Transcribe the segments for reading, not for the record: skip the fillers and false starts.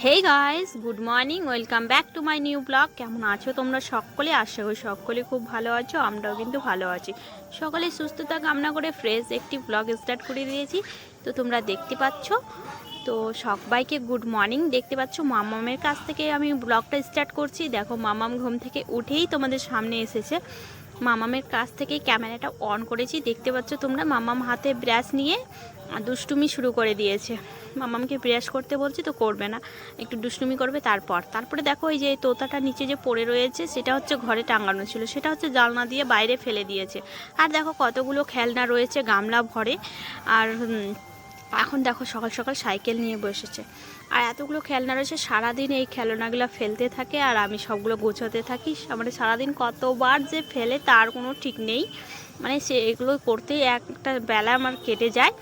Hey guys, good morning, welcome back to my new blog. কেমন আছো তোমরা সকলে? আশা করি সকলে খুব ভালো আছো, আমরাও কিন্তু ভালো আছি। সকলে সুস্থতা কামনা করে ফ্রেশ একটি ব্লগ স্টার্ট করে দিয়েছি। তো তোমরা দেখতে পাচ্ছ, তো সবাইকে গুড মর্নিং। দেখতে পাচ্ছ মামামের কাছ থেকে আমি ব্লগটা স্টার্ট করছি। দেখো মামাম ঘুম থেকে উঠেই তোমাদের সামনে এসেছে। মামামের কাছ থেকে ক্যামেরাটা অন করেছি, দেখতে পাচ্ছ তোমরা। মামাম হাতে ব্রাশ নিয়ে দুষ্টুমি শুরু করে দিয়েছে। মামামকে ব্রাশ করতে বলছি তো করবে না, একটু দুষ্টুমি করবে। তারপরে দেখো এই যে তোতাটা নিচে যে পড়ে রয়েছে সেটা হচ্ছে ঘরে টাঙানো ছিল, সেটা হচ্ছে জানলা দিয়ে বাইরে ফেলে দিয়েছে। আর দেখো কতগুলো খেলনা রয়েছে গামলা ভরে। আর এখন দেখো সকাল সকাল সাইকেল নিয়ে বসেছে। আর এতগুলো খেলনা রয়েছে, সারাদিন এই খেলনাগুলো ফেলতে থাকে আর আমি সবগুলো গোছাতে থাকি। মানে সারাদিন কতবার যে ফেলে তার কোনো ঠিক নেই, মানে সে এগুলো করতেই একটা বেলা আমার কেটে যায়।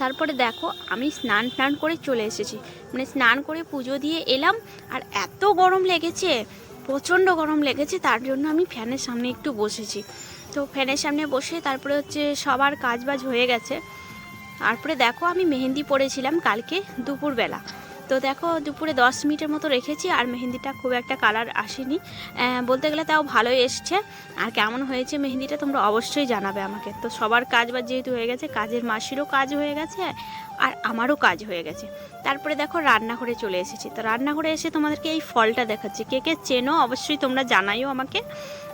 তারপরে দেখো আমি স্নান করে চলে এসেছি, মানে স্নান করে পুজো দিয়ে এলাম। আর এত গরম লেগেছে, প্রচণ্ড গরম লেগেছে, তার জন্য আমি ফ্যানের সামনে একটু বসেছি। তো ফ্যানের সামনে বসে তারপরে হচ্ছে সবার কাজবাজ হয়ে গেছে। তারপরে দেখো আমি মেহেন্দি পরেছিলাম কালকে দুপুরবেলা। তো দেখো দুপুরে 10 মিনিটের মতো রেখেছি, আর মেহেন্দিটা খুব একটা কালার আসেনি, বলতে গেলে তাও ভালোই এসছে। আর কেমন হয়েছে মেহেন্দিটা তোমরা অবশ্যই জানাবে আমাকে। তো সবার কাজ বাজ যেহেতু হয়ে গেছে, কাজের মাসিরও কাজ হয়ে গেছে আর আমারও কাজ হয়ে গেছে। তারপরে দেখো রান্নাঘরে চলে এসেছি। তো রান্নাঘরে এসে তোমাদেরকে এই ফলটা দেখাচ্ছি। কে কে চেনো অবশ্যই তোমরা জানাইও আমাকে।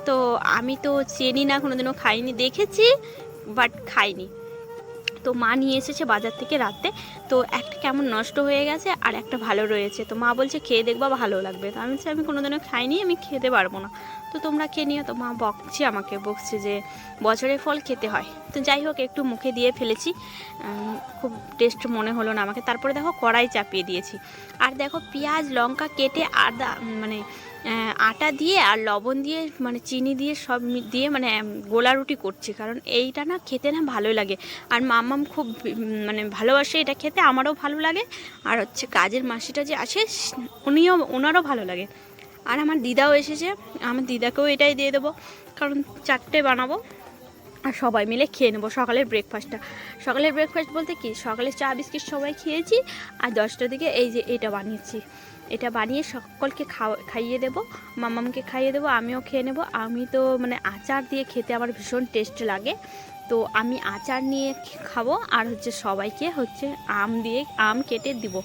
তো আমি তো চিনি না, কোনোদিনও খাইনি, দেখেছি বাট খাইনি। তো মা নিয়ে এসেছে বাজার থেকে রাতে। তো একটা কেমন নষ্ট হয়ে গেছে আর একটা ভালো রয়েছে। তো মা বলছে খেয়ে দেখবা ভালো লাগবে। তো আমি বলছি আমি কোনোদিনও খাইনি, আমি খেতে পারবো না। তো তোমরা খেয়ে নিও। তো মা বকছে যে বছরের ফল খেতে হয়। তো যাই হোক একটু মুখে দিয়ে ফেলেছি, খুব টেস্ট মনে হলো না আমাকে। তারপরে দেখো কড়াই চাপিয়ে দিয়েছি। আর দেখো পেঁয়াজ লঙ্কা কেটে আদা মানে আটা দিয়ে আর লবণ দিয়ে মানে চিনি দিয়ে সব দিয়ে মানে গোলা রুটি করছি, কারণ এইটা না খেতে না ভালোই লাগে। আর মাম্মাম খুব মানে ভালোবাসে এটা খেতে, আমারও ভালো লাগে। আর হচ্ছে কাজের মাসিটা যে আসে ওনারও ভালো লাগে। আর আমার দিদাও এসেছে, আমার দিদাকেও এটাই দিয়ে দেবো, কারণ 4টে বানাবো আর সবাই মিলে খেয়ে নেবো সকালের ব্রেকফাস্টটা। সকালের ব্রেকফাস্ট বলতে কি, সকালে চা বিস্কিট সবাই খেয়েছি, আর 10টার দিকে এই যে এটা বানিয়েছি। এটা বানিয়ে সকলকে খাইয়ে দেবো, মামামকে খাইয়ে দেবো, আমিও খেয়ে নেবো। আমি তো মানে আচার দিয়ে খেতে আমার ভীষণ টেস্ট লাগে, তো আমি আচার নিয়ে খাবো। আর হচ্ছে সবাইকে হচ্ছে আম কেটে দিব।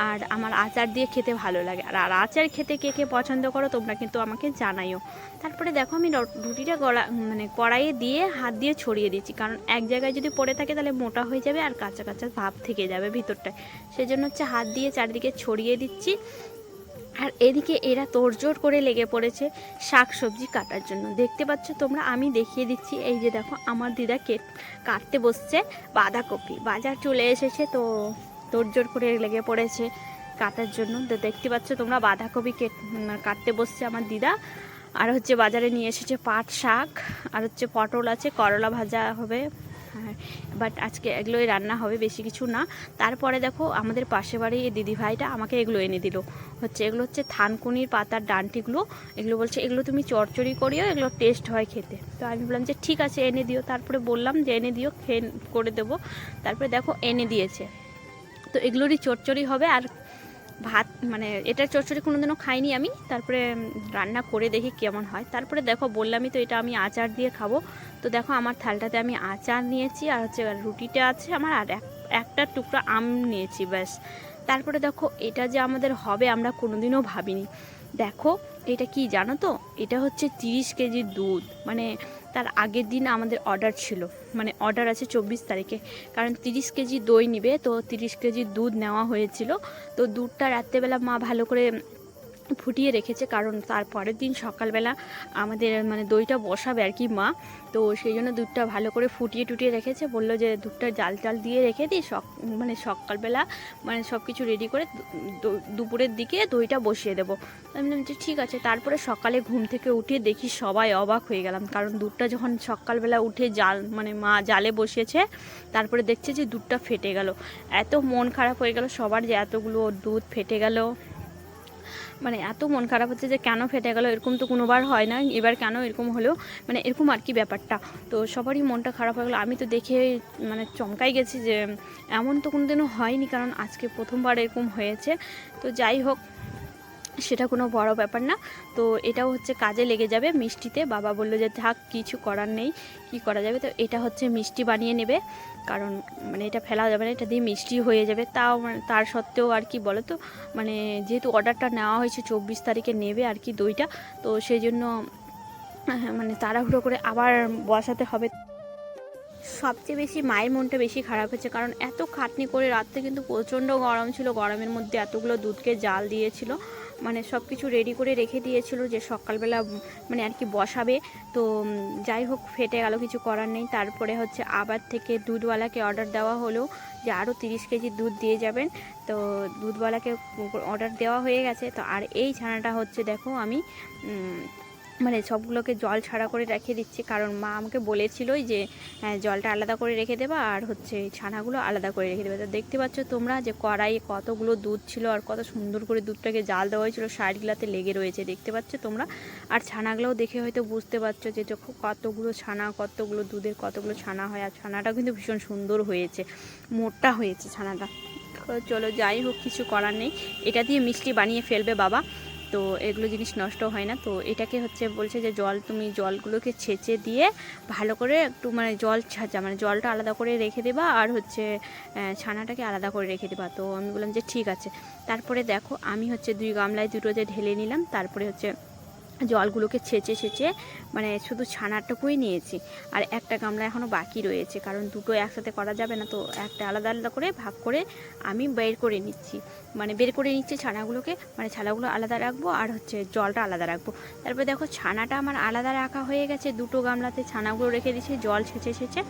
আর আমার আচার দিয়ে খেতে ভালো লাগে। আর আচার খেতে কে কে পছন্দ করো তোমরা কিন্তু আমাকে জানাইও। তারপরে দেখো আমি রুটিটা মানে কড়াইয়ে দিয়ে হাত দিয়ে ছড়িয়ে দিচ্ছি, কারণ এক জায়গায় যদি পড়ে থাকে তাহলে মোটা হয়ে যাবে আর কাঁচা কাঁচা ভাব থেকে যাবে ভিতরটায়। সেই জন্য হচ্ছে হাত দিয়ে চারিদিকে ছড়িয়ে দিচ্ছি। আর এদিকে এরা তোড়জোড় করে লেগে পড়েছে শাক সবজি কাটার জন্য। দেখতে পাচ্ছ তোমরা, আমি দেখিয়ে দিচ্ছি। এই যে দেখো আমার দিদা কাটতে বসছে বাঁধাকপি, বাজার চলে এসেছে, তো তোড়জোড় করে লেগে পড়েছে কাটার জন্য। তো দেখতে পাচ্ছ তোমরা বাঁধাকপি কাটতে বসছে আমার দিদা। আর হচ্ছে বাজারে নিয়ে এসেছে পাট শাক, আর হচ্ছে পটল আছে, করলা ভাজা হবে। হ্যাঁ, বাট আজকে এগুলোই রান্না হবে, বেশি কিছু না। তারপরে দেখো আমাদের পাশে বাড়ি এই দিদিভাইটা আমাকে এগুলো এনে দিল। এগুলো হচ্ছে থানকুনির পাতার ডান্টিগুলো। এগুলো বলছে এগুলো তুমি চচ্চড়ি করিও, এগুলো টেস্ট হয় খেতে। তো আমি বললাম যে ঠিক আছে এনে দিও। তারপরে বললাম যে এনে দিও, খেয়ে করে দেবো। তারপরে দেখো এনে দিয়েছে। তো এগুলোরই চচ্চড়ি হবে। আর ভাত মানে এটার চচ্চড়ি কোনোদিনও খাইনি আমি, তারপরে রান্না করে দেখি কেমন হয়। তারপরে দেখো বললামই তো এটা আমি আচার দিয়ে খাবো। তো দেখো আমার থালটাতে আমি আচার নিয়েছি, আর হচ্ছে রুটিটা আছে আমার, আর একটা টুকরা আম নিয়েছি ব্যাস। তারপরে দেখো এটা যে আমাদের হবে আমরা কোনোদিনও ভাবিনি। দেখো এটা কি জানো তো, এটা হচ্ছে 30 কেজি দুধ। মানে তার আগের দিন আমাদের অর্ডার ছিল, মানে অর্ডার আছে 24 তারিখে, কারণ 30 কেজি দই নিবে, তো 30 কেজি দুধ নেওয়া হয়েছিল। তো দুধটা রাত্রেবেলা মা ভালো করে ফুটিয়ে রেখেছে, কারণ তার পরের দিন সকালবেলা আমাদের মানে দইটা বসাবে আর কি মা। তো সেই জন্য দুধটা ভালো করে ফুটিয়ে টুটিয়ে রেখেছে, বললো যে দুধটা জাল টাল দিয়ে রেখে দিই, মানে সকালবেলা মানে সব কিছু রেডি করে দুপুরের দিকে দইটা বসিয়ে দেবো। আমি বললাম যে ঠিক আছে। তারপরে সকালে ঘুম থেকে উঠে দেখি সবাই অবাক হয়ে গেলাম, কারণ দুধটা যখন সকালবেলা উঠে জাল মানে মা জালে বসিয়েছে, তারপরে দেখছে যে দুধটা ফেটে গেল। এত মন খারাপ হয়ে গেল সবার, যে এতগুলো দুধ ফেটে গেল। মানে এত মন খারাপ হচ্ছে যে কেন ফেটে গেল, এরকম তো কোনোবার হয় না, এবার কেন এরকম হলো, মানে এরকম আর কি ব্যাপারটা। তো সবারই মনটা খারাপ হয়ে গেলো। আমি তো দেখে মানে চমকাই গেছি যে এমন তো কোনোদিনও হয়নি, কারণ আজকে প্রথমবার এরকম হয়েছে। তো যাই হোক, সেটা কোনো বড় ব্যাপার না। তো এটাও হচ্ছে কাজে লেগে যাবে মিষ্টিতে। বাবা বললো যে থাক, কিছু করার নেই, কি করা যাবে। তো এটা হচ্ছে মিষ্টি বানিয়ে নেবে, কারণ মানে এটা ফেলা যাবে না, এটা দিয়ে মিষ্টি হয়ে যাবে। তাও মানে তার সত্ত্বেও আর কি বলো তো, মানে যেহেতু অর্ডারটা নেওয়া হয়েছে 24 তারিখে নেবে আর কি দইটা, তো সেই জন্য মানে তাড়াহুড়ো করে আবার বসাতে হবে। সবচেয়ে বেশি মায়ের মনটা বেশি খারাপ হয়েছে, কারণ এত খাটনি করে রাত্রে কিন্তু প্রচণ্ড গরম ছিল, গরমের মধ্যে এতগুলো দুধকে জাল দিয়েছিল, মানে সব কিছু রেডি করে রেখে দিয়েছিল যে সকালবেলা মানে আর কি বসাবে। তো যাই হোক, ফেটে গেল, কিছু করার নেই। তারপরে হচ্ছে আবার থেকে দুধওয়ালাকে অর্ডার দেওয়া হলো যে আরও 30 কেজি দুধ দিয়ে যাবেন। তো দুধওয়ালাকে অর্ডার দেওয়া হয়ে গেছে। তো আর এই ছানাটা হচ্ছে দেখো আমি মানে সবগুলোকে জল ছাড়া করে রেখে দিচ্ছি, কারণ মা আমাকে বলেছিলই যে জলটা আলাদা করে রেখে দেবা, আর হচ্ছে ছানাগুলো আলাদা করে রেখে দেবে। তো দেখতে পাচ্ছ তোমরা যে কড়াইয়ে কতগুলো দুধ ছিল, আর কত সুন্দর করে দুধটাকে জাল দেওয়া হয়েছিল, সাইডগুলোতে লেগে রয়েছে, দেখতে পাচ্ছ তোমরা। আর ছানাগুলোও দেখে হয়তো বুঝতে পারছো যে দেখো কতগুলো ছানা, কতগুলো দুধের কতগুলো ছানা হয়। আর ছানাটাও কিন্তু ভীষণ সুন্দর হয়েছে, মোটা হয়েছে ছানাটা। চলো যাই হোক, কিছু করার নেই, এটা দিয়ে মিষ্টি বানিয়ে ফেলবে বাবা। তো এগুলো জিনিস নষ্ট হয় না। তো এটাকে হচ্ছে বলছে যে তুমি জলগুলোকে ছেঁচে দিয়ে ভালো করে একটু মানে জল ছাঁচা মানে জলটা আলাদা করে রেখে দেবা, আর হচ্ছে ছানাটাকে আলাদা করে রেখে দেবা। তো আমি বললাম যে ঠিক আছে। তারপরে দেখো আমি হচ্ছে 2 গামলায় দুটোতে ঢেলে নিলাম, তারপরে হচ্ছে জলগুলোকে ছেঁচে মানে শুধু ছানাটুকুই নিয়েছি, আর একটা গামলা এখনও বাকি রয়েছে, কারণ দুটো একসাথে করা যাবে না। তো একটা আলাদা আলাদা করে ভাগ করে আমি বের করে নিচ্ছি, মানে বের করে নিচ্ছি ছানাগুলোকে, মানে ছানাগুলো আলাদা রাখবো আর হচ্ছে জলটা আলাদা রাখবো। তারপরে দেখো ছানাটা আমার আলাদা রাখা হয়ে গেছে, দুটো গামলাতে ছানাগুলো রেখে দিচ্ছি জল ছেঁচে,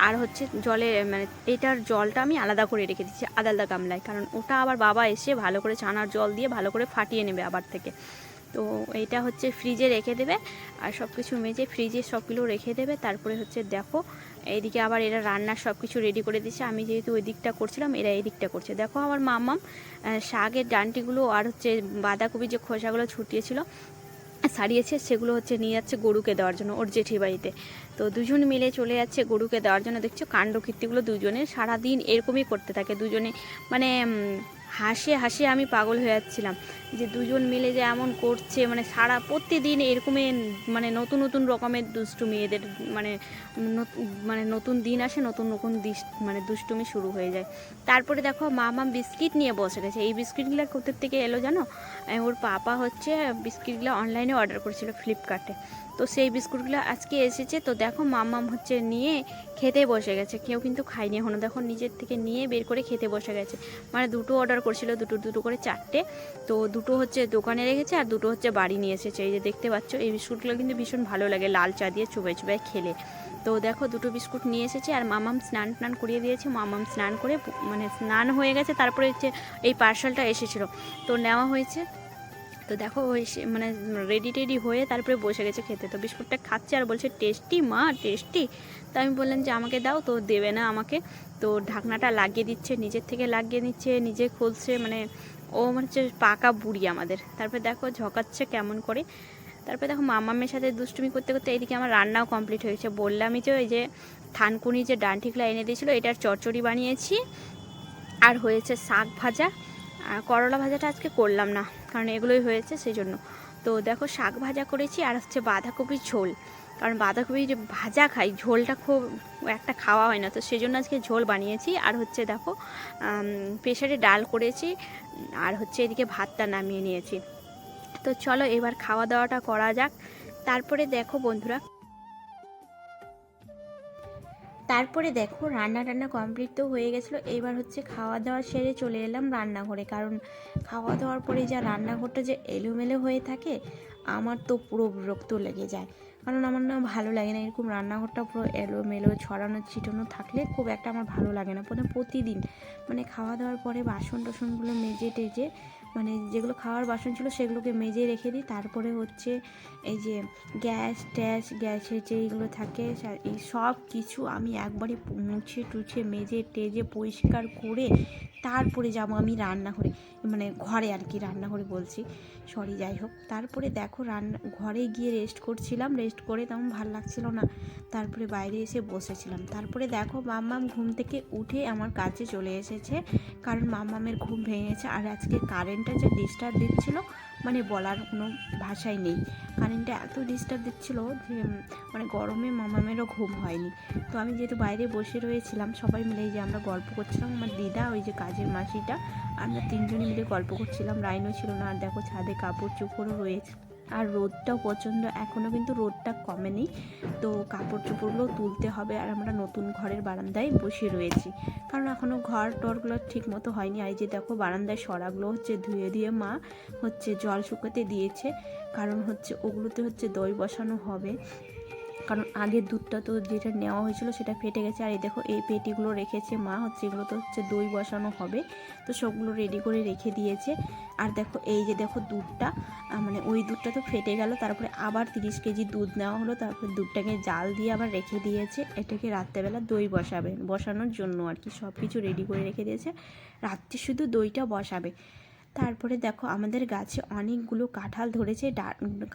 আর হচ্ছে জলে মানে এটার জলটা আমি আলাদা করে রেখে দিচ্ছি আলাদা গামলায়, কারণ ওটা আবার বাবা এসে ভালো করে ছানার জল দিয়ে ভালো করে ফাটিয়ে নেবে আবার থেকে। তো এইটা হচ্ছে ফ্রিজে রেখে দেবে, আর সব কিছু মেজে ফ্রিজে সবগুলো রেখে দেবে। তারপরে হচ্ছে দেখো এইদিকে আবার এরা রান্নার সব কিছু রেডি করে দিচ্ছে, আমি যেহেতু ওই দিকটা করছিলাম এরা এই দিকটা করছে। দেখো আমার মাম্মাম শাকের ডান্টিগুলো আর হচ্ছে বাঁধাকপির যে খোসাগুলো ছুটিয়েছিল সারিয়েছে, সেগুলো হচ্ছে নিয়ে যাচ্ছে গরুকে দেওয়ার জন্য ওর জেঠি বাড়িতে। তো দুজন মিলে চলে যাচ্ছে গরুকে দেওয়ার জন্য। দেখছো কাণ্ডকীর্তিগুলো দুজনের সারাদিন এরকমই করতে থাকে দুজনে, মানে হাসে হাসে আমি পাগল হয়ে যাচ্ছিলাম যে দুজন মিলে যে এমন করছে, মানে সারা প্রতিদিন এরকমই মানে নতুন নতুন রকমের দুষ্টুমি এদের, মানে মানে নতুন দিন আসে, নতুন নতুন মানে দুষ্টুমি শুরু হয়ে যায়। তারপরে দেখো মামা বিস্কিট নিয়ে বসে গেছে। এই বিস্কিটগুলো কোথা থেকে এলো জানো, ওর পাপা হচ্ছে বিস্কিটগুলো অনলাইনে অর্ডার করেছিল ফ্লিপকার্টে, তো সেই বিস্কুটগুলো আজকে এসেছে। তো দেখো মাম্মাম হচ্ছে নিয়ে খেতে বসে গেছে, কেউ কিন্তু খায়নি এখনও, দেখো নিজের থেকে নিয়ে বের করে খেতে বসে গেছে। মানে দুটো অর্ডার করছিল, দুটো করে 4টে, তো দুটো হচ্ছে দোকানে রেখেছে আর দুটো হচ্ছে বাড়ি নিয়ে এসেছে। এই যে দেখতে পাচ্ছ এই বিস্কুটগুলো কিন্তু ভীষণ ভালো লাগে লাল চা দিয়ে চুবাই চুবাই খেলে। তো দেখো দুটো বিস্কুট নিয়ে এসেছে, আর মামাম স্নান করিয়ে দিয়েছে। মামাম স্নান করে মানে স্নান হয়ে গেছে, তারপরে হচ্ছে এই পার্সেলটা এসেছিলো তো নেওয়া হয়েছে। তো দেখো ওই মানে রেডি হয়ে তারপরে বসে গেছে খেতে। তো বিস্কুটটা খাচ্ছে আর বলছে টেস্টি মা, টেস্টি। তো আমি বললাম যে আমাকে দাও, তো দেবে না আমাকে। তো ঢাকনাটা লাগিয়ে দিচ্ছে, নিজের থেকে লাগিয়ে নিচ্ছে, নিজে খুলছে, মানে ও হচ্ছে পাকা বুড়ি আমাদের। তারপরে দেখো ঝকাচ্ছে কেমন করে। তারপরে দেখো মামামের সাথে দুষ্টুমি করতে করতে এইদিকে আমার রান্নাও কমপ্লিট হয়েছে। বললামই যে ওই যে থানকুনি যে ডান্টিগুলো এনে দিয়েছিলো এটার চচ্চড়ি বানিয়েছি, আর হয়েছে শাক ভাজা, আর করলা ভাজাটা আজকে করলাম না, কারণ এগুলোই হয়েছে সেই জন্য। তো দেখো শাক ভাজা করেছি, আর হচ্ছে বাঁধাকপির ঝোল, কারণ বাঁধাকপি যে ভাজা খাই, ঝোলটা খুব একটা খাওয়া হয় না, তো সেই জন্য আজকে ঝোল বানিয়েছি। আর হচ্ছে দেখো প্রেসারে ডাল করেছি, আর হচ্ছে এদিকে ভাতটা নামিয়ে নিয়েছি। তো চলো এবার খাওয়া দাওয়াটা করা যাক। তারপরে দেখো বন্ধুরা, রান্না টান্না কমপ্লিট তো হয়ে গেছিলো। এবার হচ্ছে খাওয়া দাওয়া সেরে চলে এলাম রান্নাঘরে, কারণ খাওয়া দাওয়ার পরে যা রান্নাঘরটা যে এলোমেলো হয়ে থাকে, আমার তো পুরো বিরক্ত লেগে যায়। কারণ আমার না ভালো লাগে না এরকম রান্নাঘরটা পুরো এলোমেলো ছড়ানো ছিটানো থাকলে, খুব একটা আমার ভালো লাগে না। প্রতিদিন মানে খাওয়া দাওয়ার পরে বাসন টাসনগুলো মেজে টেজে, মানে যেগুলো খাওয়ার বাসন ছিল সেগুলোকে মেজে রেখে দিই। তারপরে হচ্ছে এই যে গ্যাসের যেইগুলো থাকে এই সব কিছু আমি একবারে মুছে টুছে মেজে টেজে পরিষ্কার করে তারপরে যাবো আমি রান্নাঘরে, মানে ঘরে আর কি, রান্নাঘরে বলছি, সরি যাই হোক। তারপরে দেখো ঘরে গিয়ে রেস্ট করছিলাম, রেস্ট করে তেমন ভালো লাগছিল না, তারপরে বাইরে এসে বসেছিলাম। তারপরে দেখো মাম্মাম ঘুম থেকে উঠে আমার কাছে চলে এসেছে, কারণ মাম্মামের ঘুম ভেঙেছে। আর আজকে কারেন্টটা যে ডিস্টার্ব দিচ্ছিলো, মানে বলার কোনো ভাষাই নেই। কারেন্টটা এত ডিস্টার্ব দিচ্ছিলো যে মানে গরমে মামামেরও ঘুম হয়নি। তো আমি যেহেতু বাইরে বসে রয়েছিলাম, সবাই মিলে এই যে আমরা গল্প করছিলাম, আমার দিদা, ওই যে কাজের মাসিটা, আমরা তিনজনে মিলে গল্প করছিলাম। রাইনও ছিল না। আর দেখো ছাদে কাপড় চোপড়ও রয়েছে, আর রোদটাও প্রচণ্ড, এখনও কিন্তু রোদটা কমেনি। তো কাপড় চোপড়গুলো তুলতে হবে। আর আমরা নতুন ঘরের বারান্দায় বসে রয়েছি, কারণ এখনও ঘর টরগুলো ঠিক মতো হয়নি। আর যে দেখো বারান্দায় সরাগুলো হচ্ছে ধুয়ে মা হচ্ছে জল শুকাতে দিয়েছে, কারণ হচ্ছে ওগুলোতে হচ্ছে দই বসানো হবে। কারণ আগের দুধটা তো যেটা নেওয়া হয়েছিল সেটা ফেটে গেছে। আর এই দেখো এই পেটিগুলো রেখেছে মা, হচ্ছে এগুলো তো হচ্ছে দই বসানো হবে, তো সবগুলো রেডি করে রেখে দিয়েছে। আর দেখো এই যে দেখো দুধটা, মানে ওই দুধটা তো ফেটে গেল, তারপরে আবার 30 কেজি দুধ নেওয়া হলো, তারপরে দুধটাকে জাল দিয়ে আবার রেখে দিয়েছে। এটাকে রাত্রেবেলা দই বসানোর জন্য আর কি, সব কিছু রেডি করে রেখে দিয়েছে, রাত্রে শুধু দইটা বসাবে। তারপরে দেখো আমাদের গাছে অনেকগুলো কাঁঠাল ধরেছে,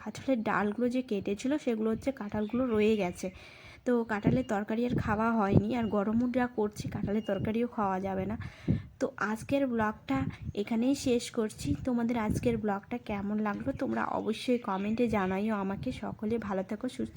কাঁঠালের ডালগুলো যে কেটেছিল সেগুলো হচ্ছে কাঁঠালগুলো রয়ে গেছে। তো কাঁঠালের তরকারি আর খাওয়া হয়নি, আর গরমও যা করছি কাঁঠালের তরকারিও খাওয়া যাবে না। তো আজকের ব্লগটা এখানেই শেষ করছি। তোমাদের আজকের ব্লগটা কেমন লাগলো তোমরা অবশ্যই কমেন্টে জানাইও আমাকে। সকলে ভালো থেকো, সুস্থ